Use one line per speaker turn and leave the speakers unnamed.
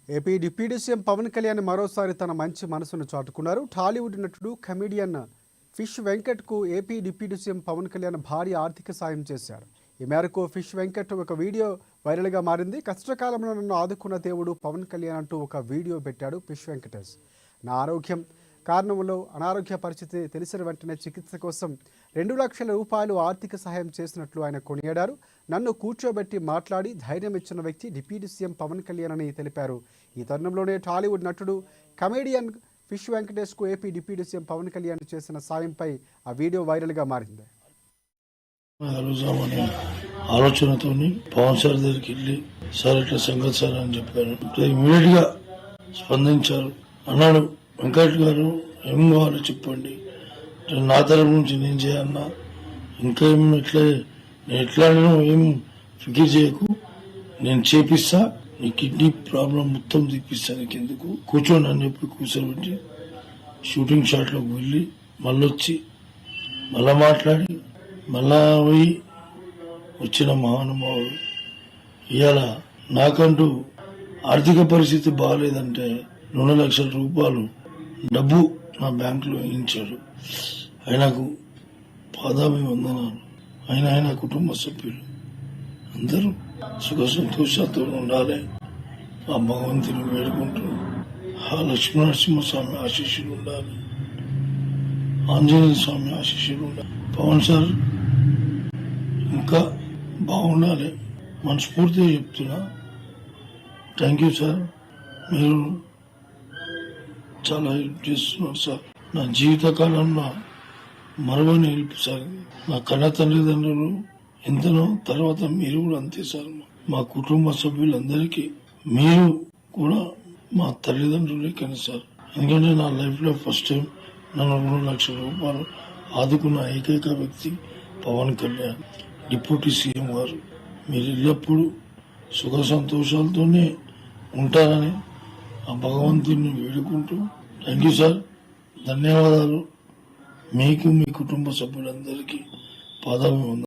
AP deputy CM Pawan Kalyan మరోసారి తన మంచి మనసును చాటుకున్నారు. టాలీవుడ్ నటుడు కమెడియన్ ఫిష్ వెంకట్కు AP deputy CM Pawan Kalyan భారీ ఆర్థిక సాయం చేశారు. ఈ మేరకు ఫిష్ వెంకట్ ఒక వీడియో వైరల్గా మారింది. కష్టకాలంలో నన్ను ఆదుకున్న దేవుడు పవన్ కళ్యాణ్ అంటూ ఒక వీడియో పెట్టాడు ఫిష్ వెంకటేష్. నా ఆరోగ్యం కారణంలో అనారోగ్య పరిస్థితి తెలిసిన వెంటనే చికిత్స కోసం 2 లక్షల రూపాయలు ఆర్థిక సహాయం చేసినట్లు ఆయన కొనియాడారు. నన్ను కూర్చోబెట్టి మాట్లాడి ధైర్యం ఇచ్చిన వ్యక్తి డిప్యూటీ సీఎం పవన్ కళ్యాణ్ అని తెలిపారు. ఈ తరుణంలోనే టాలీవుడ్ నటుడు కమెడియన్ ఫిష్ వెంకటేష్కు AP deputy CM Pawan Kalyan చేసిన సాయంపై ఆ వీడియో వైరల్గా మారింది.
ఆలోచనతో పవన్ సార్ దగ్గరికి వెళ్ళి సార్ ఇట్లా సంగతి సార్ అని చెప్పారు. ఇమీడియట్ గా స్పందించారు. అన్నాడు, వెంకట్ గారు ఏం కావాలో చెప్పండి, నా తరపు నుంచి నేను చేయన్నా, ఇంకేం ఎట్లా ఏం ఫికిర్ చేయకు, నేను చేపిస్తా, నీ కిడ్నీ ప్రాబ్లం మొత్తం తీపిస్తా, నీకు ఎందుకు కూర్చోండి అని చెప్పి కూర్చోబెట్టి షూటింగ్ షాట్ లోకి వెళ్ళి మళ్ళొచ్చి మళ్ళా మాట్లాడి మళ్ళా పోయి వచ్చిన మహానుభావుడు. ఇవాళ నాకంటూ ఆర్థిక పరిస్థితి బాగాలేదంటే 2 లక్షల రూపాయలు డబ్బు నా బ్యాంకులో వేయించాడు. ఆయనకు పాదాభివందనాలు. ఆయన కుటుంబ సభ్యులు అందరూ సుఖ సంతోషాలతో ఉండాలి. ఆ భగవంతుని వేడుకుంటూ ఆ లక్ష్మీనరసింహస్వామి ఆశీస్సులు ఉండాలి, ఆంజనేయ స్వామి ఆశీస్సులు ఉండాలి. పవన్ సార్ ఇంకా బాగుండాలి మనస్ఫూర్తిగా చెప్తున్నా. థ్యాంక్ యూ సార్, మీరు చాలా హెల్ప్ చేస్తున్నారు సార్. నా జీవితకాలంలో మరవని హెల్ప్ సార్. నా కన్న తల్లిదండ్రులు ఎంతనో, తర్వాత మీరు కూడా అంతే సార్. మా కుటుంబ సభ్యులందరికీ మీరు కూడా మా తల్లిదండ్రులే కానీ సార్. ఎందుకంటే నా లైఫ్ లో ఫస్ట్ టైం నన్ను 2 లక్షల రూపాయలు ఆదుకున్న ఏకైక వ్యక్తి పవన్ కళ్యాణ్ డిప్యూటీ సీఎం గారు. మీరు ఎల్లప్పుడూ సుఖ సంతోషాలతోనే ఉంటారని ఆ భగవంతుని వేడుకుంటూ థ్యాంక్ యూ సార్, ధన్యవాదాలు. మీకు మీ కుటుంబ సభ్యులందరికీ పాదాభివందనాలు.